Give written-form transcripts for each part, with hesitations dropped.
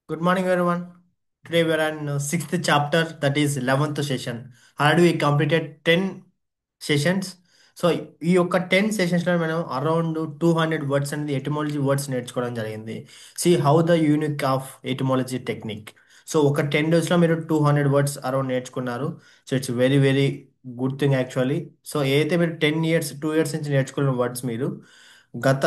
Good morning, everyone. Today we are in sixth chapter, that is 11th session. Already we completed 10 sessions. So ఈ యొక్క 10 సెషన్స్లో మనం around 200 words అనేది etymology words నేర్చుకోవడం జరిగింది. See how the unique of etymology technique. So ఒక 10 డేస్లో మీరు 200 words around నేర్చుకున్నారు. So it's very very good thing actually. So ఏదైతే మీరు 10 ఇయర్స్ 2 ఇయర్స్ నుంచి నేర్చుకున్న వర్డ్స్ మీరు గత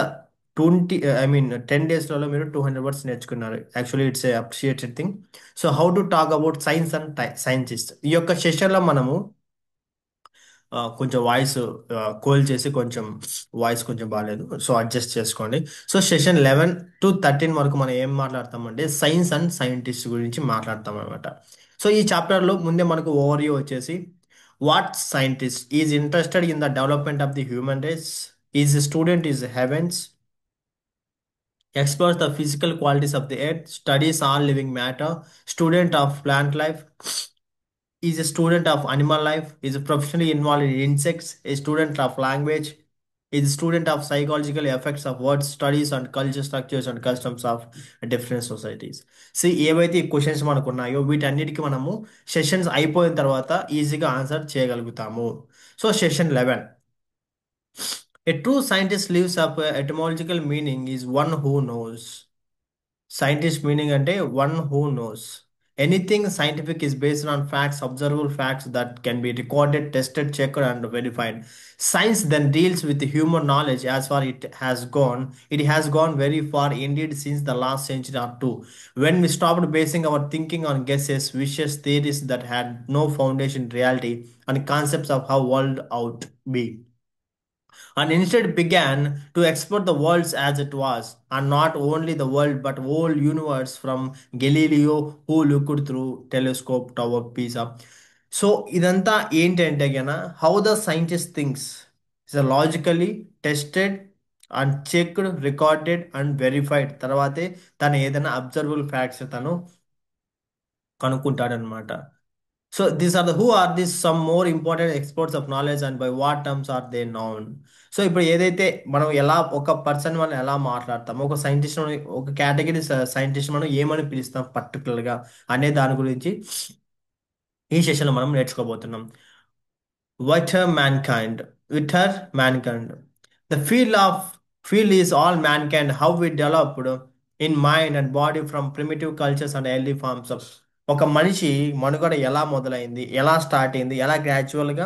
10 డేస్లలో మీరు 200 వర్డ్స్ నేర్చుకున్నారు. Actually it's a appreciated thing. So how to talk about science and scientist. ఈ యొక్క సెషన్లో మనము కొంచెం వాయిస్ కోల్ చేసి కొంచెం వాయిస్ కొంచెం బాగాలేదు, సో అడ్జస్ట్ చేసుకోండి. సో సెషన్ 11 to 13 వరకు మనం ఏం మాట్లాడతామంటే సైన్స్ అండ్ సైంటిస్ట్ గురించి మాట్లాడతాం అనమాట. సో ఈ చాప్టర్లో ముందే మనకు ఓవర్వ్యూ వచ్చేసి what scientist is interested in the development of the human race, is student is heavens, explores the physical qualities of the earth, studies all living matter, student of plant life, is a student of animal life, is professionally involved in insects, a student of language, is a student of psychological effects of words, studies on culture structures and customs of different societies. See, ఏవైతే ఈ questions మనకు ఉన్నాయో వీటన్నిటికీ మనము sessions అయిపోయిన తర్వాత ఈజీగా answer చేయగలుగుతాము. So session 11, a true scientist lives up etymological meaning is one who knows. Scientist meaning ante one who knows. Anything scientific is based on facts, observable facts that can be recorded, tested, checked, and verified. Science then deals with human knowledge as far it has gone. It has gone very far indeed since the last century or two, when we stopped basing our thinking on guesses, wishes, theories that had no foundation in reality, and concepts of how world out be, and instead began to explore the world as it was, and not only the world but whole universe, from Galileo who looked through telescope tower Pisa. So idanta ఏంటంటే గన how the scientist thinks is logically tested and checked, recorded and verified తర్వాతే తను ఏదైనా observable facts తను కనుక్కుంటాడనమాట. So these are the who are this some more important experts of knowledge and by what terms are they known. So ఇప్పుడు ఏదైతే మనం ఎలా ఒక పర్సన్ మనం ఎలా మాట్లాడతాం, ఒక సైంటిస్ట్ ఒక కేటగిరీ సైంటిస్ట్ మనం ఏమని పిలుస్తాం పర్టికులర్గా అనే దాని గురించి ఈ సెషన్లో మనం నేర్చుకోబోతున్నాం. Whatever mankind, with her mankind. The field is all mankind, how we developed in mind and body from primitive cultures and early forms of. ఒక మనిషి మనుగడ ఎలా మొదలైంది, ఎలా స్టార్ట్ అయింది, ఎలా గ్రాడ్యువల్గా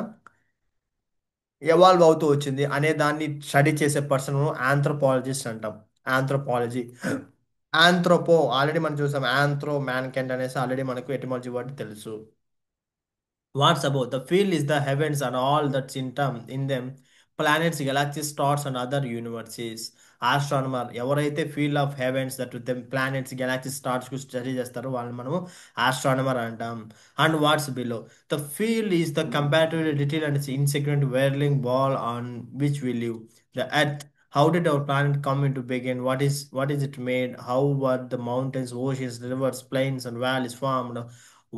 ఎవాల్వ్ అవుతూ వచ్చింది అనే దాన్ని స్టడీ చేసే పర్సన్ ఆంథ్రోపాలజిస్ట్ అంటాం. ఆంథ్రోపాలజీ, ఆంథ్రోపో ఆల్రెడీ మనం చూసాం, ఆంథ్రో మ్యాన్కైండ్ అనేసి ఆల్రెడీ మనకు ఎటిమాలజీ వర్డ్ తెలుసు. What's about the field is the heavens and all that's in them, planets, galaxies, stars, and other universes. Astronomer ఎవరైతే field of heavens that with planets galaxies stars కు study చేస్తారో వాళ్ళని మనము astronomer అంటాం. And what's below the field is the comparatively little and insignificant whirling ball on which we live, the earth. How did our planet come into being? What is it made? How were the mountains, oceans, rivers, plains, and valleys formed?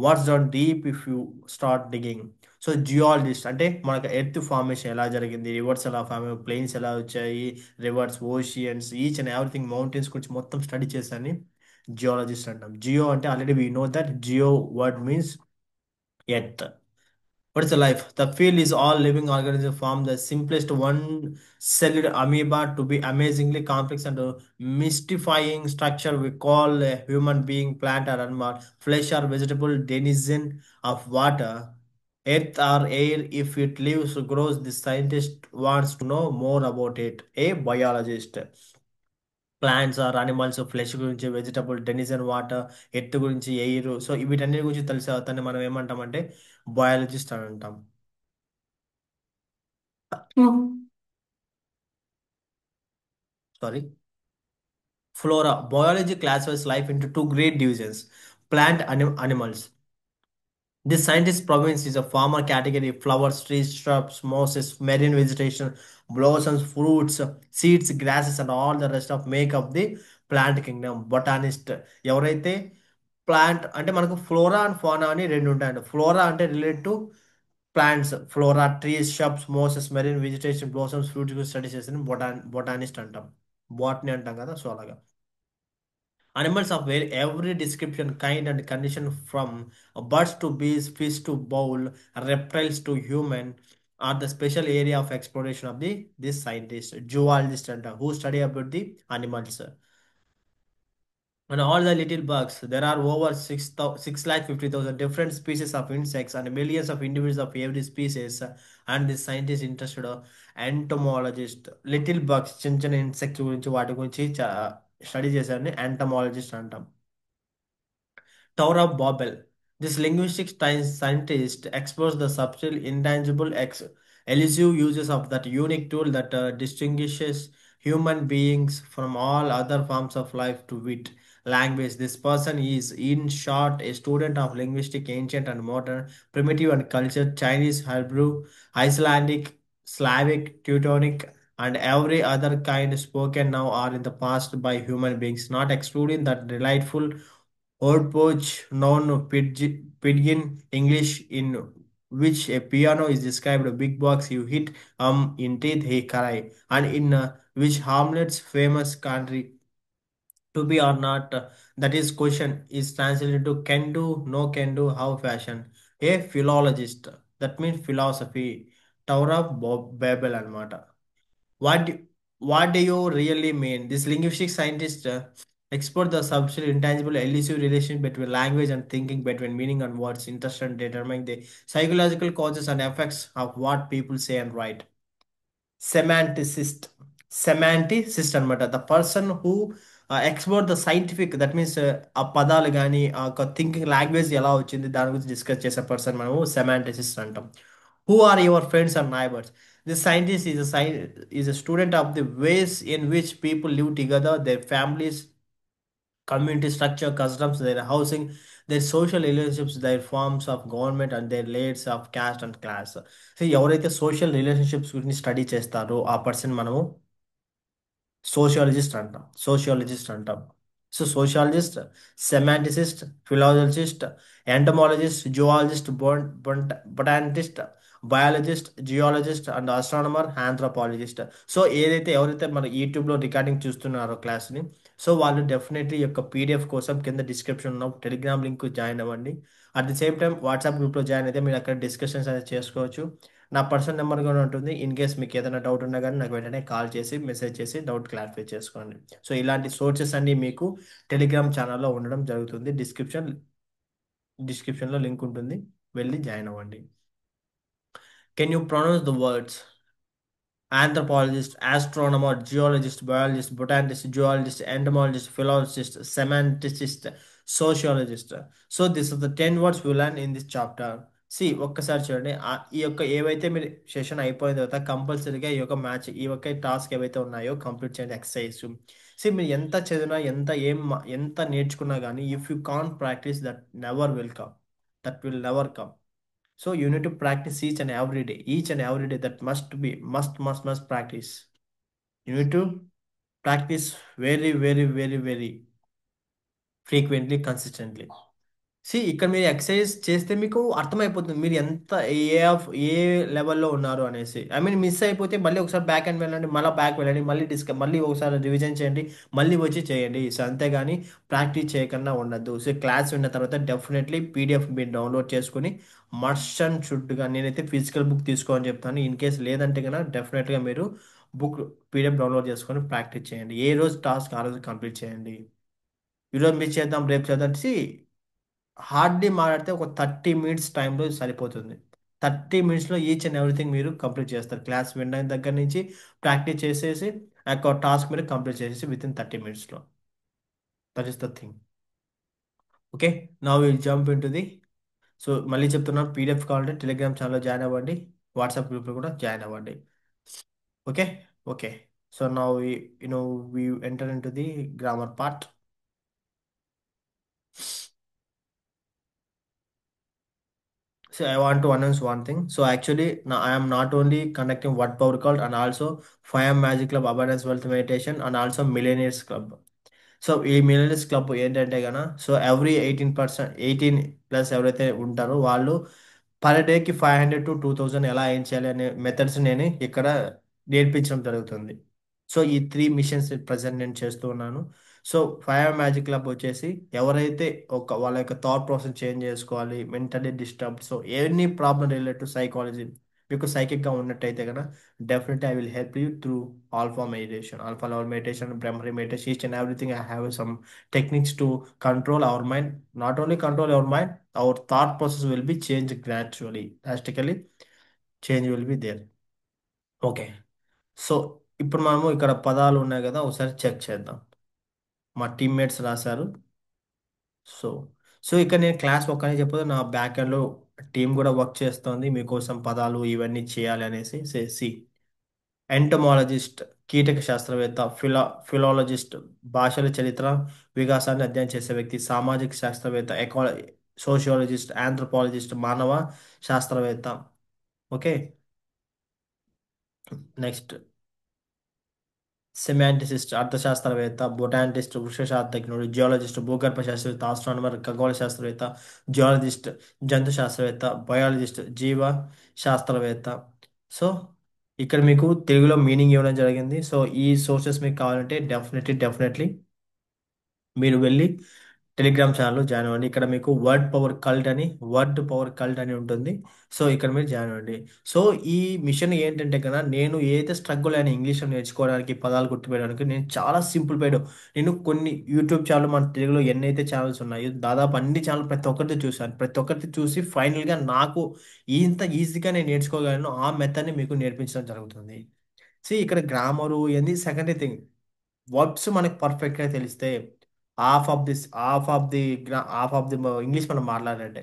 What's done deep if you start digging? So geologist అంటే మనకు earth formation ఎలా జరిగింది, reverse ఎలా form, plains ఎలా వచ్చాయి, rivers, oceans, each and everything, mountains గురించి మొత్తం study చేస్తాని జియాలజిస్ట్ అంటాం. జియో అంటే already we know that geo word means earth. What is the life? The field is all living organisms from the simplest one-celled amoeba to be amazingly complex and mystifying structure we call a human being, plant or animal, flesh or vegetable, denizen of water, earth or air. If it lives, grows, the scientist wants to know more about it. A biologist. Plants or animals, flesh గురించి, vegetable, denizen, water, earth గురించి, air. So వీటన్నిటి గురించి తెలిసే అతన్ని మనం ఏమంటామంటే biologist అని అంటాం. Sorry. Flora. Biology classifies life into two great divisions: plant and animals. This scientist province is a farmer category: flowers, trees, shrubs, mosses, marine vegetation, blossoms, fruits, seeds, grasses, and all the rest of make up the plant kingdom. Botanist ఎవరైతే plant అంటే మనకు flora and fauna అని రెండు ఉంటాయండి. Flora అంటే relate to plants, flora, trees, shrubs, mosses, marine vegetation, blossoms, fruits గురించి study చేసిన botanist అంటాం. బాటనీ అంటాం కదా, సో అలాగా. Animals of every description, kind, and condition from birds to bees, fish to bowl, reptiles to human are the special area of exploration of the this scientist, zoologist, and who study about the animals. And all the little bugs, there are over 650,000 different species of insects and millions of individuals of every species. And the scientist interested entomologist, little bugs, చిన్న చిన్న insects గురించి వాటి గురించి study చేశారని entomologist అంటాం. Tower of Babel. This linguistic scientist explores the subtle, intangible, elusive uses of that unique tool that distinguishes human beings from all other forms of life to wit, language. This person is, in short, a student of linguistic, ancient and modern, primitive and cultured, Chinese, Hebrew, Icelandic, Slavic, Teutonic, and every other kind spoken now or in the past by human beings, not excluding that delightful Hodgepodge non-pidgin English in which a piano is described a big box you hit in teeth he cry and in which Hamlet's famous country to be or not that is question is translated to can do no can do how fashion a philologist that means philosophy Tower of Babel and Mata. What do, what do you really mean? This linguistic scientist explore the subtle, intangible, elusive relation between language and thinking, between meaning and words, interested in determining the psychological causes and effects of what people say and write. Semanticist. Semanticist అనమాట the person who explore the scientific that means ఆ పదాలు కానీ ఆ ఒక thinking language ఎలా వచ్చింది దాని గురించి డిస్కస్ చేసే పర్సన్ మనము సెమాంటిసిస్ట్ అంటాం. Who are your friends and neighbours this scientist is a student of the ways in which people live together their families community structure, customs, their housing, their social relationships, their forms of government, and their layers of caste and class. So ఎవరైతే social relationships గురించి study చేస్తారో ఆ person మనము sociologist అంటాం. So sociologist, semanticist, philologist, entomologist, zoologist, botanist, biologist, geologist and astronomer, anthropologist. So ఏదైతే ఎవరైతే మన యూట్యూబ్లో రికార్డింగ్ చూస్తున్నారో క్లాస్ని, సో వాళ్ళు డెఫినెట్లీ ఈ యొక్క పీడిఎఫ్ కోసం కింద డిస్క్రిప్షన్ ఉన్న టెలిగ్రామ్ లింక్ జాయిన్ అవ్వండి. At the same time WhatsApp గ్రూప్లో జాయిన్ అయితే మీరు అక్కడ డిస్కషన్స్ అనేది చేసుకోవచ్చు. నా పర్సనల్ నెంబర్ కూడా ఉంటుంది. ఇన్ కేస్ మీకు ఏదైనా డౌట్ ఉన్నా కానీ నాకు వెంటనే కాల్ చేసి మెసేజ్ చేసి డౌట్ క్లారిఫై చేసుకోండి. సో ఇలాంటి సోర్సెస్ అన్నీ మీకు టెలిగ్రామ్ ఛానల్లో ఉండడం జరుగుతుంది. డిస్క్రిప్షన్లో లింక్ ఉంటుంది, వెళ్ళి జాయిన్ అవ్వండి. Can you pronounce the words anthropologist, astronomer, geologist, biologist, botanist, geologist, entomologist, philologist, semanticist, sociologist. So these are the 10 words we learn in this chapter. సి ఒక్కసారి చూడండి ఈ యొక్క ఏవైతే మీరు సెషన్ అయిపోయిన తర్వాత కంపల్సరీగా ఈ యొక్క మ్యాచ్ ఈ యొక్క టాస్క్ ఏవైతే ఉన్నాయో కంప్లీట్ చేయండి ఎక్సర్సైజ్. సి మీరు ఎంత చదివినా ఎంత నేర్చుకున్నా కానీ if you can't practice that will never come. So you need to practice each and every day. That must be must practice. You need to practice very, very, very, very frequently, consistently. ఇక్కడ మీరు exercise చేస్తే మీకు అర్థమైపోతుంది మీరు ఎంత ఏ లెవెల్లో ఉన్నారు అనేసి. ఐ మీన్ మిస్ అయిపోతే మళ్ళీ ఒకసారి బ్యాక్ అండ్ వెళ్ళండి, మళ్ళీ బ్యాక్ వెళ్ళండి, మళ్ళీ ఒకసారి రివిజన్ చేయండి, మళ్ళీ వచ్చి చేయండి. సో అంతేగాని ప్రాక్టీస్ చేయకుండా ఉండద్దు. సో క్లాస్ విన్న తర్వాత డెఫినెట్లీ పీడిఎఫ్ మీరు డౌన్లోడ్ చేసుకుని మస్ట్ అండ్ షుడ్గా నేనైతే ఫిజికల్ బుక్ తీసుకోని చెప్తాను. ఇన్ కేస్ లేదంటే కనుక డెఫినెట్గా మీరు బుక్ పీడిఎఫ్ డౌన్లోడ్ చేసుకొని ప్రాక్టీస్ చేయండి. ఏ రోజు టాస్క్ ఆ రోజు కంప్లీట్ చేయండి. ఈరోజు మిస్ చేద్దాం రేపు చేద్దాం హార్డ్లీ మాట్లాడితే ఒక 30 మినిట్స్ టైంలో సరిపోతుంది. 30 మినిట్స్లో ఈచ్ అండ్ ఎవ్రీథింగ్ మీరు కంప్లీట్ చేస్తారు. క్లాస్ విన్న దగ్గర నుంచి ప్రాక్టీస్ చేసేసి ఆ యొక్క టాస్క్ మీరు కంప్లీట్ చేసేసి విత్ ఇన్ 30 మినిట్స్లో. That is the thing. Okay, now will jump in to the. So మళ్ళీ చెప్తున్నాను, పీడిఎఫ్ కావాలంటే టెలిగ్రామ్ ఛానల్లో జాయిన్ అవ్వండి, వాట్సాప్ గ్రూప్లో కూడా జాయిన్ అవ్వండి. Okay okay. So now we enter in to the grammar part. So I want to announce one thing. So actually, now I am not only conducting What Power Cult and also 5 Magic Club Abundance Wealth Meditation and also Millionaires Club. So ఈ millionaires club ఏంటంటే గన so every 18+ ఎవరైతే ఉంటారో వాళ్ళు per డేకి 500 to 2000 ఎలా ఏం చేయాలి అనే మెథడ్స్ నేను ఇక్కడ నేర్పించడం జరుగుతుంది. సో ఈ త్రీ మిషన్స్ ప్రజెంట్ నేను చేస్తూ ఉన్నాను. సో ఫైవ్ మ్యాజిక్ క్లబ్ వచ్చేసి ఎవరైతే వాళ్ళ యొక్క థాట్ ప్రాసెస్ చేంజ్ చేసుకోవాలి, mentally disturb, so any problem related to psychology, మీకు సైకిక్గా ఉన్నట్టయితే కనుక definitely I will help you through alpha level meditation, Bhramari meditation, each and everything I have some techniques to control our mind. Not only control our mind, our thought process will be change gradually, drastically change will be there. Okay. So ఇప్పుడు మనము ఇక్కడ పదాలు ఉన్నాయి కదా, ఒకసారి check చేద్దాం. మా teammates రాశారు. సో సో ఇక్కడ నేను క్లాస్ ఒక్కనే చెప్పదు, నా బ్యాక్ ఎండ్లో టీం కూడా వర్క్ చేస్తోంది మీకోసం పదాలు ఇవన్నీ చేయాలి అనేసి. సి ఎంటమాలజిస్ట్ కీటక శాస్త్రవేత్త, ఫిలాలజిస్ట్ భాషల చరిత్ర వికాసాన్ని అధ్యయనం చేసే వ్యక్తి, సామాజిక శాస్త్రవేత్త, సోషియాలజిస్ట్, ఆంథ్రోపాలజిస్ట్ మానవ శాస్త్రవేత్త. Okay. Next semanticist అర్థశాస్త్రవేత్త, botanist వృక్షశాస్త్రజ్ఞుడు, geologist భూగర్భ శాస్త్రవేత్త, ఆస్ట్రానమర్ ఖగోళ శాస్త్రవేత్త, జియాలజిస్ట్ జంతు శాస్త్రవేత్త, బయాలజిస్ట్ జీవ శాస్త్రవేత్త. సో ఇక్కడ మీకు తెలుగులో మీనింగ్ ఇవ్వడం జరిగింది. సో ఈ సోర్సెస్ మీకు కావాలంటే డెఫినెట్లీ మీరు వెళ్ళి టెలిగ్రామ్ ఛానల్లో జాయిన్ అవ్వండి. ఇక్కడ మీకు వర్డ్ పవర్ కల్ట్ అని ఉంటుంది. సో ఇక్కడ మీరు జాయిన్ అవ్వండి. సో ఈ మిషన్ ఏంటంటే కదా, నేను ఏదైతే స్ట్రగుల్ అయిన ఇంగ్లీష్ నేర్చుకోవడానికి పదాలు గుర్తుపెట్టడానికి నేను చాలా సింపుల్ పోయాడు. నేను కొన్ని యూట్యూబ్ ఛానల్ మన తెలుగులో ఎన్నైతే ఛానల్స్ ఉన్నాయో దాదాపు అన్ని ఛానల్ ప్రతి ఒక్కరిది చూశాను. ప్రతి ఒక్కరిది చూసి ఫైనల్గా నాకు ఇంత ఈజీగా నేను నేర్చుకోగలను ఆ మెథడ్ని మీకు నేర్పించడం జరుగుతుంది. ఇక్కడ గ్రామరు ఇవన్నీ సెకండరీ థింగ్. వర్బ్స్ మనకి పర్ఫెక్ట్గా తెలిస్తే హాఫ్ ఆఫ్ ది ఇంగ్లీష్ మనం మాట్లాడాలంటే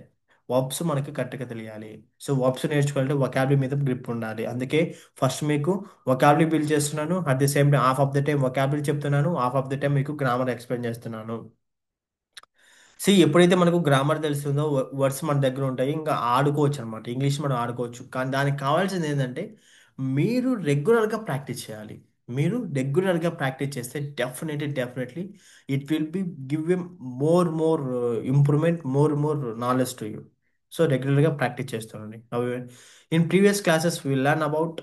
వర్బ్స్ మనకి కరెక్ట్గా తెలియాలి. సో వర్బ్స్ నేర్చుకోవాలంటే వొకాబులరీ మీద గ్రిప్ ఉండాలి. అందుకే ఫస్ట్ మీకు వొకాబులరీ బిల్డ్ చేస్తున్నాను, at the same time half of the time vocabulary చెప్తున్నాను, హాఫ్ ఆఫ్ ద టైం మీకు గ్రామర్ ఎక్స్ప్లెయిన్ చేస్తున్నాను. ఎప్పుడైతే మనకు గ్రామర్ తెలుస్తుందో వర్డ్స్ మన దగ్గర ఉంటాయి, ఇంకా ఆడుకోవచ్చు అనమాట. ఇంగ్లీష్ మనం ఆడుకోవచ్చు. కానీ దానికి కావాల్సింది ఏంటంటే మీరు రెగ్యులర్గా ప్రాక్టీస్ చేయాలి. మీరు రెగ్యులర్గా ప్రాక్టీస్ చేస్తే definitely it will be give a more improvement, more knowledge to you. So రెగ్యులర్గా ప్రాక్టీస్ చేస్తానండి. In previous classes we learn about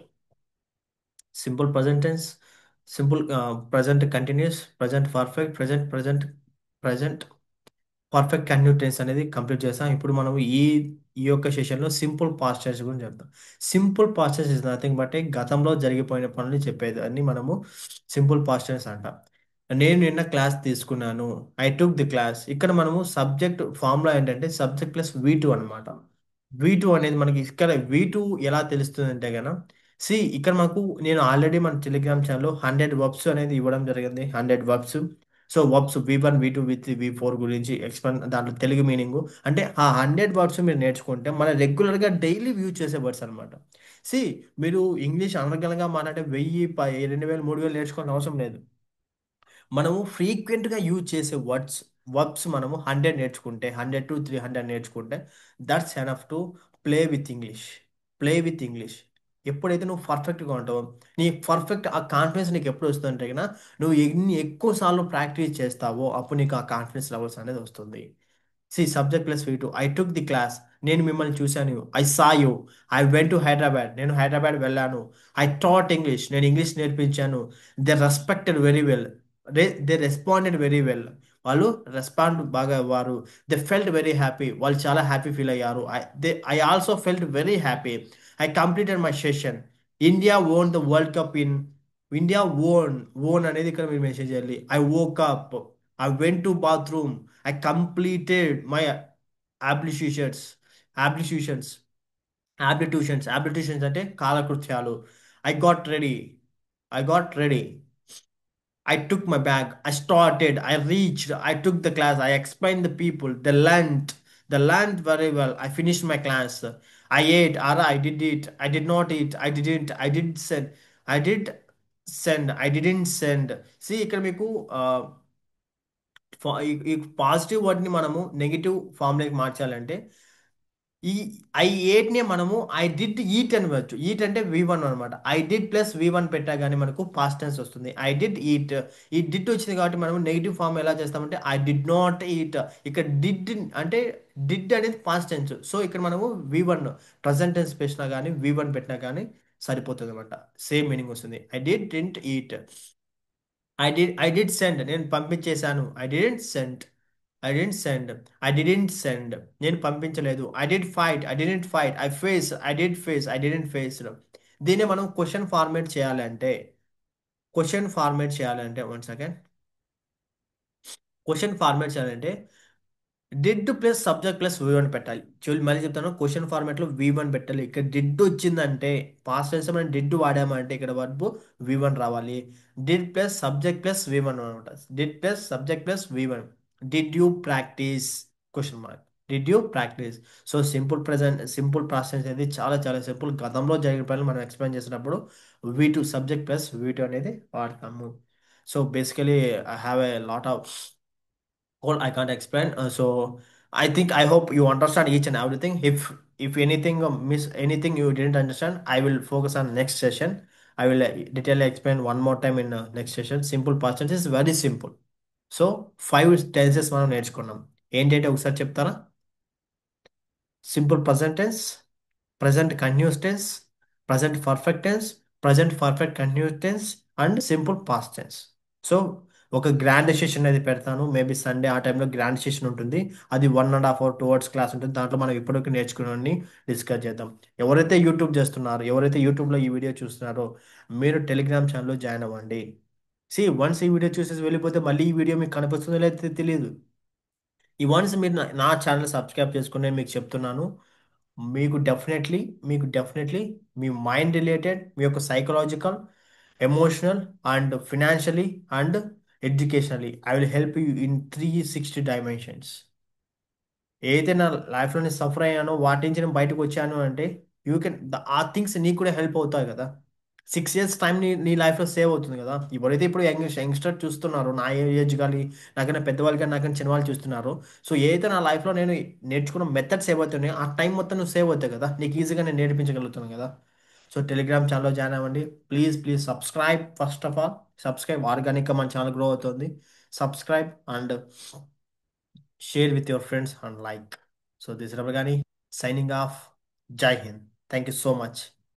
simple present tense, simple present continuous, present perfect, present perfect continuous tense అనేది complete చేస్తాం. ఇప్పుడు మనం ఈ యొక్క సెషన్లో simple past tense గురించి చెప్తాం. Simple past tense is nothing but గతంలో జరిగిపోయిన పనులు చెప్పేది అని మనము సింపుల్ పాస్ట్ టెన్స్ అంటాం. నేను నిన్న క్లాస్ తీసుకున్నాను, ఐ టుక్ ది క్లాస్. ఇక్కడ మనము సబ్జెక్ట్ ఫార్ములా ఏంటంటే సబ్జెక్ట్ ప్లస్ V2 అనమాట. V2 అనేది మనకి ఇక్కడ V2 ఎలా తెలుస్తుంది అంటే కనుక ఇక్కడ మాకు నేను ఆల్రెడీ మన టెలిగ్రామ్ ఛానల్లో 100 వర్బ్స్ అనేది ఇవ్వడం జరిగింది. 100 verbs. So verbs V1 V2 V3 V4 గురించి ఎక్స్ప్లెయిన్, దాంట్లో తెలుగు మీనింగ్ అంటే ఆ 100 వర్డ్స్ మీరు నేర్చుకుంటే మన రెగ్యులర్గా డైలీ యూజ్ చేసే వర్డ్స్ అనమాట. సి మీరు ఇంగ్లీష్ అనర్గళంగా మాట్లాడే 1000 2000 3000 నేర్చుకోవాల్సిన అవసరం లేదు. మనము ఫ్రీక్వెంట్గా యూజ్ చేసే వర్బ్స్ మనము 100 టు 300 నేర్చుకుంటే that's enough to play with English. Play with English. ఎప్పుడైతే నువ్వు పర్ఫెక్ట్గా ఉంటావో నీ పర్ఫెక్ట్ ఆ కాన్ఫిడెన్స్ నీకు ఎప్పుడు వస్తుందంటే కన్నా నువ్వు ఎన్ని ఎక్కువ సార్లు ప్రాక్టీస్ చేస్తావో అప్పుడు నీకు ఆ కాన్ఫిడెన్స్ లెవెల్స్ అనేది వస్తుంది. Subject plus V2 I took the class. నేను మిమ్మల్ని చూశాను, I saw you. I went to Hyderabad, నేను హైదరాబాద్ వెళ్ళాను. ఐ టాట్ ఇంగ్లీష్, నేను ఇంగ్లీష్ నేర్పించాను. They respected very well, they responded very well. వాళ్ళు రెస్పాండ్ బాగా Avvaru. They felt very happy, వాళ్ళు చాలా హ్యాపీ ఫీల్ అయ్యారు. I also felt very happy. I completed my session. India own the world cup in India own అనేది ఇక్కడ మీరు message చేయాలి. I woke up, I went to bathroom, I completed my ablutions ablutions ablutions అంటే కాలకృత్యాలు. I got ready. I took my bag. I started. I reached. I took the class. I explained the people. The land very well. I finished my class. I ate. Ara, I did it. I did not eat. I didn't. I did send. I did send. I didn't send. ఇక్కడ మీకు ఈ positive వర్డ్ని మనము negative ఫామ్లోకి మార్చాలంటే ఈ I ఎయిట్నే మనము I did eat అని వచ్చు. Eat అంటే V1 అనమాట. ఐ డిడ్ ప్లస్ V1 పెట్టా కానీ మనకు పాస్ట్ టెన్స్ వస్తుంది. I did eat. ఈ డిడ్ వచ్చింది కాబట్టి మనం నెగిటివ్ ఫామ్ ఎలా చేస్తామంటే ఐ డిడ్ నాట్ ఈట్. ఇక్కడ డిడ్ అంటే డిడ్ అనేది పాస్ట్ టెన్స్. సో ఇక్కడ మనము V1 ప్రజెంట్ టెన్స్ పెట్టినా కానీ V1 పెట్టినా కానీ సరిపోతుంది అనమాట. సేమ్ మీనింగ్ వస్తుంది. I didn't eat, I did send, నేను పంపించేశాను. I didn't send, I didn't send, నేను పంపించలేదు. I did fight, I did face. దీన్ని మనం క్వశ్చన్ ఫార్మేట్ చేయాలంటే వన్ సెకండ్. క్వశ్చన్ ఫార్మేట్ చేయాలంటే did plus subject plus V one పెట్టాలి. చూడు మళ్ళీ చెప్తాను, క్వశ్చన్ ఫార్మాట్ లో వి వన్ పెట్టాలి. ఇక్కడ డిడ్ వచ్చిందంటే పాస్ట్ టెన్స్ మనం డిడ్ వాడామంటే ఇక్కడ వర్బ్ వి వన్ రావాలి. Did plus subject plus V one అనమాట. Did plus subject plus V one. Did you practice question mark, did you practice. So simple process అనేది చాలా చాలా సింపుల్. గతంలో జరిగిన పనులు మనం ఎక్స్ప్లెయిన్ చేసినప్పుడు వి టూ సబ్జెక్ట్ ప్లస్ వి టూ అనేది వాడతాము. So basically I have a lot of all I can't explain. So I hope you understand each and everything. If anything miss anything you didn't understand, I will focus on next session. I will detail explain one more time in next session. Simple past tense is very simple. So 5 tenses మనం నేర్చుకున్నాం. ఏంటంటే ఒకసారి చెప్తారా? Simple present tense, present continuous tense, present perfect tense, present perfect continuous tense and simple past tense. So ఒక grand session అనేది పెడతాను. Maybe Sunday ఆ టైంలో గ్రాండ్ సెషన్ ఉంటుంది. అది 1.5 hour 2 hours క్లాస్ ఉంటుంది. దాంట్లో మనం ఇప్పటివరకు నేర్చుకుని డిస్కస్ చేద్దాం. ఎవరైతే యూట్యూబ్లో ఈ వీడియో చూస్తున్నారో మీరు టెలిగ్రామ్ ఛానల్లో జాయిన్ అవ్వండి. వన్స్ ఈ వీడియో చూసేసి వెళ్ళిపోతే మళ్ళీ ఈ వీడియో మీకు కనిపిస్తుందో లేదో తెలియదు. ఈ వన్స్ మీరు నా ఛానల్ సబ్స్క్రైబ్ చేసుకుని నేను మీకు చెప్తున్నాను, మీకు డెఫినెట్లీ మీకు డెఫినెట్లీ మీ మైండ్ రిలేటెడ్, మీ యొక్క psychological, emotional and financially and educationally I will help you in 360 dimensions. ఏదైతే నా లైఫ్లో నేను సఫర్ అయ్యానో వాటి నుంచి నేను బయటకు వచ్చాను అంటే యూ కెన్, ఆ థింగ్స్ నీకు కూడా హెల్ప్ అవుతాయి కదా. 6 years టైం నీ లైఫ్లో సేవ్ అవుతుంది కదా. ఎవరైతే ఇప్పుడు యంగ్స్టర్ చూస్తున్నారో నా ఏజ్ కానీ నాకైనా పెద్దవాళ్ళు కానీ నాకైనా చిన్నవాళ్ళు చూస్తున్నారు. సో ఏదైతే నా లైఫ్లో నేను నేర్చుకున్న మెథడ్స్ ఏవైతున్నాయో ఆ టైం మొత్తం నువ్వు సేవ్ అవుతాయి కదా, నీకు ఈజీగా నేను నేర్పించగలుగుతాను కదా. సో టెలిగ్రామ్ ఛానల్లో జాయిన్ అవ్వండి. Please please subscribe. First of all subscribe, ఆర్గానిక్గా మన ఛానల్ గ్రో అవుతుంది. Subscribe and share with your friends and like. So this is Rabagani signing off. Jai Hind. Thank you so much.